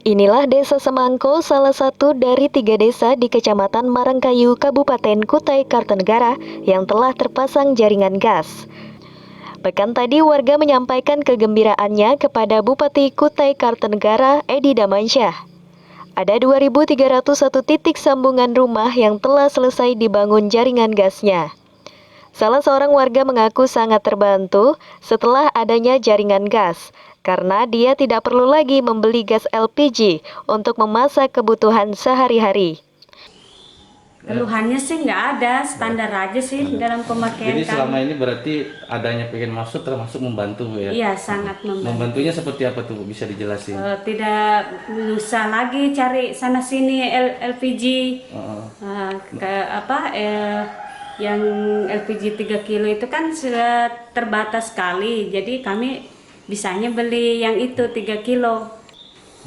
Inilah Desa Semangko, salah satu dari 3 desa di Kecamatan Marangkayu, Kabupaten Kutai Kartanegara yang telah terpasang jaringan gas. Pekan tadi warga menyampaikan kegembiraannya kepada Bupati Kutai Kartanegara, Edi Damansyah. Ada 2.301 titik sambungan rumah yang telah selesai dibangun jaringan gasnya. Salah seorang warga mengaku sangat terbantu setelah adanya jaringan gas, karena dia tidak perlu lagi membeli gas LPG untuk memasak kebutuhan sehari-hari. Keluhannya sih nggak ada, standar aja sih dalam pemakaian. Jadi selama ini berarti adanya pengen masuk termasuk membantu ya? Iya, sangat membantu. Membantunya seperti apa tuh, bisa dijelasin? Tidak usah lagi cari sana sini LPG. Yang LPG 3 kilo itu kan sudah terbatas sekali, jadi kami bisanya beli yang itu 3 kilo.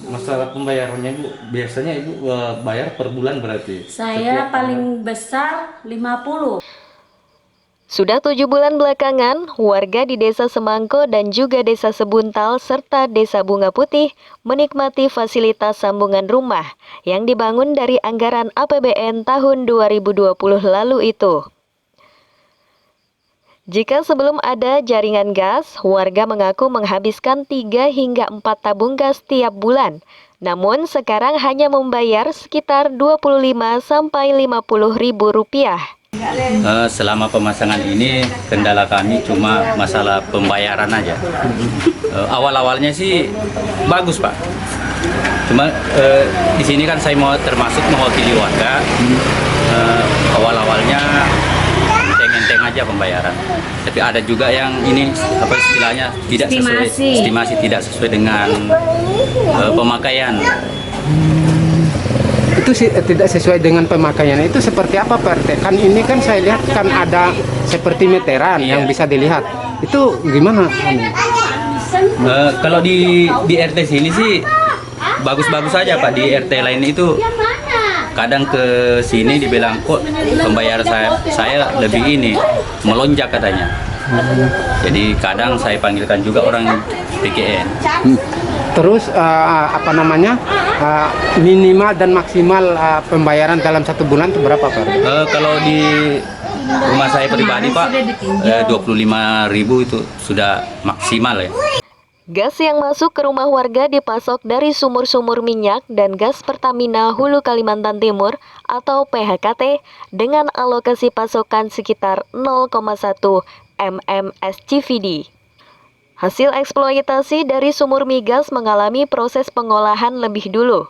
Masalah pembayarannya Ibu, biasanya Ibu bayar per bulan berarti? Saya paling besar 50. Sudah 7 bulan belakangan, warga di Desa Semangko dan juga Desa Sebuntal serta Desa Bunga Putih menikmati fasilitas sambungan rumah yang dibangun dari anggaran APBN tahun 2020 lalu itu. Jika sebelum ada jaringan gas, warga mengaku menghabiskan 3 hingga 4 tabung gas tiap bulan. Namun sekarang hanya membayar sekitar 25 sampai 50 ribu rupiah. Selama pemasangan ini kendala kami cuma masalah pembayaran aja. Awal-awalnya sih bagus Pak. Cuma di sini kan saya mau termasuk mewakili warga. Awal-awalnya enteng-enteng aja pembayaran. Tapi ada juga yang ini apa istilahnya tidak sesuai estimasi, tidak sesuai dengan pemakaian. Itu tidak sesuai dengan pemakaian. Itu seperti apa Pak RT? Kan ini kan saya lihat kan ada seperti meteran yang bisa dilihat. Itu gimana? Kalau di RT sini sih bagus-bagus aja Pak. Di RT lain itu kadang ke sini dibilang kok pembayaran saya lebih ini melonjak katanya. Jadi kadang saya panggilkan juga orang PKN. Terus minimal dan maksimal pembayaran dalam 1 bulan itu berapa Pak? Kalau di rumah saya pribadi Pak, 25.000 itu sudah maksimal ya. Gas yang masuk ke rumah warga dipasok dari sumur-sumur minyak dan gas Pertamina Hulu Kalimantan Timur atau PHKT dengan alokasi pasokan sekitar 0,1 mmSCVD. Hasil eksploitasi dari sumur migas mengalami proses pengolahan lebih dulu,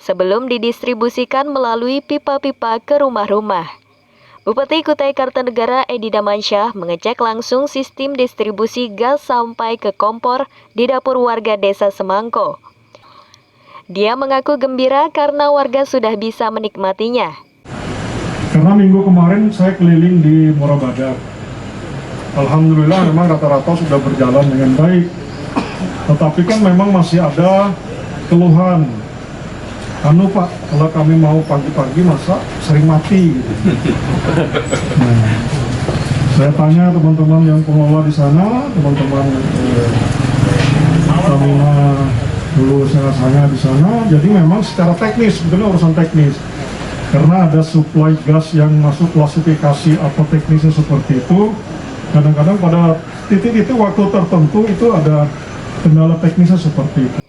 sebelum didistribusikan melalui pipa-pipa ke rumah-rumah. Bupati Kutai Kartanegara Edi Damansyah mengecek langsung sistem distribusi gas sampai ke kompor di dapur warga Desa Semangko. Dia mengaku gembira karena warga sudah bisa menikmatinya. Karena minggu kemarin saya keliling di Morabada. Alhamdulillah memang rata-rata sudah berjalan dengan baik. Tetapi kan memang masih ada keluhan. Pak, kalau kami mau pagi-pagi masa sering mati gitu. Saya tanya teman-teman yang pengelola di sana, teman-teman Pertamina dulu saya di sana, jadi memang secara teknis, sebetulnya urusan teknis. Karena ada supply gas yang masuk klasifikasi apa teknisnya seperti itu, kadang-kadang pada titik-titik waktu tertentu itu ada kendala teknisnya seperti itu.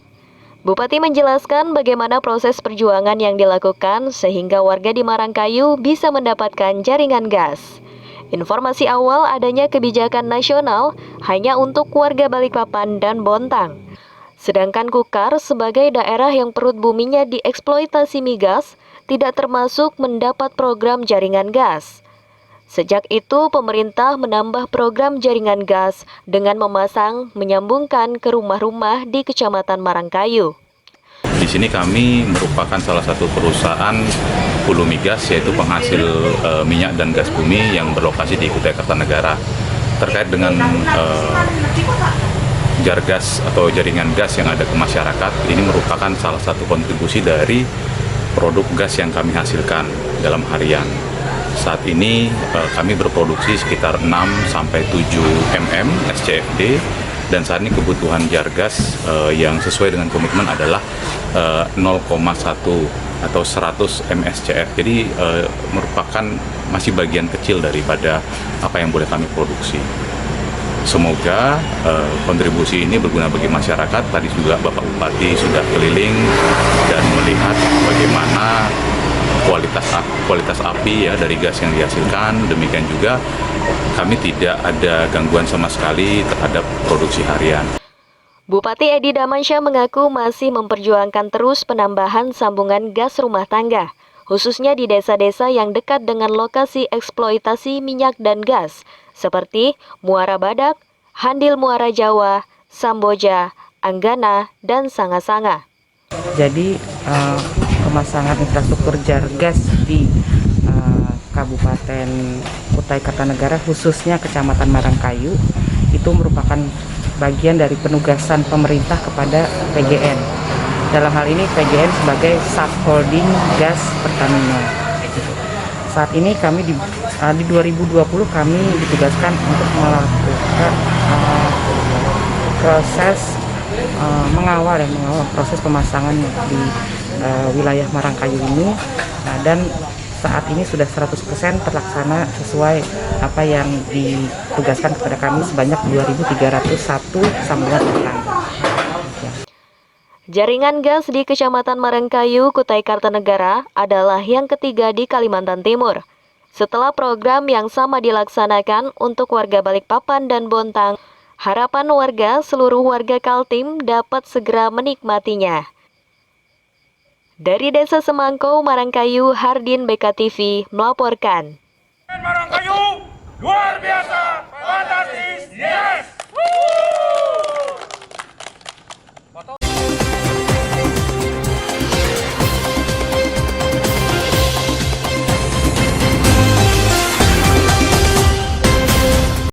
Bupati menjelaskan bagaimana proses perjuangan yang dilakukan sehingga warga di Marangkayu bisa mendapatkan jaringan gas. Informasi awal adanya kebijakan nasional hanya untuk warga Balikpapan dan Bontang. Sedangkan Kukar sebagai daerah yang perut buminya dieksploitasi migas tidak termasuk mendapat program jaringan gas. Sejak itu pemerintah menambah program jaringan gas dengan menyambungkan ke rumah-rumah di Kecamatan Marangkayu. Di sini kami merupakan salah satu perusahaan hulu migas, yaitu penghasil minyak dan gas bumi yang berlokasi di Kutai Kartanegara. Terkait dengan jargas atau jaringan gas yang ada ke masyarakat, ini merupakan salah satu kontribusi dari produk gas yang kami hasilkan dalam harian. Saat ini kami berproduksi sekitar 6 sampai 7 mm SCFD, dan saat ini kebutuhan jar gas yang sesuai dengan komitmen adalah 0,1 atau 100 mSCF. Jadi merupakan masih bagian kecil daripada apa yang boleh kami produksi. Semoga kontribusi ini berguna bagi masyarakat. Tadi juga Bapak Bupati sudah keliling dan melihat bagaimana kualitas api ya dari gas yang dihasilkan. Demikian juga kami tidak ada gangguan sama sekali terhadap produksi harian. Bupati Edi Damansyah mengaku masih memperjuangkan terus penambahan sambungan gas rumah tangga, khususnya di desa-desa yang dekat dengan lokasi eksploitasi minyak dan gas, seperti Muara Badak, Handil Muara Jawa, Samboja, Anggana, dan Sanga-Sanga. Jadi pemasangan infrastruktur jar gas di Kabupaten Kutai Kartanegara, khususnya Kecamatan Marangkayu, itu merupakan bagian dari penugasan pemerintah kepada PGN. Dalam hal ini PGN sebagai subholding gas Pertamina. Saat ini kami di 2020 kami ditugaskan untuk melakukan proses mengawal proses pemasangan di wilayah Marangkayu ini, dan saat ini sudah 100% terlaksana sesuai apa yang ditugaskan kepada kami sebanyak 2.301 sambungan tetangga. Jaringan gas di Kecamatan Marangkayu, Kutai Kartanegara adalah yang ketiga di Kalimantan Timur. Setelah program yang sama dilaksanakan untuk warga Balikpapan dan Bontang, harapan warga seluruh warga Kaltim dapat segera menikmatinya. Dari Desa Semangko, Marangkayu, Hardin BKTV melaporkan. Marangkayu luar biasa.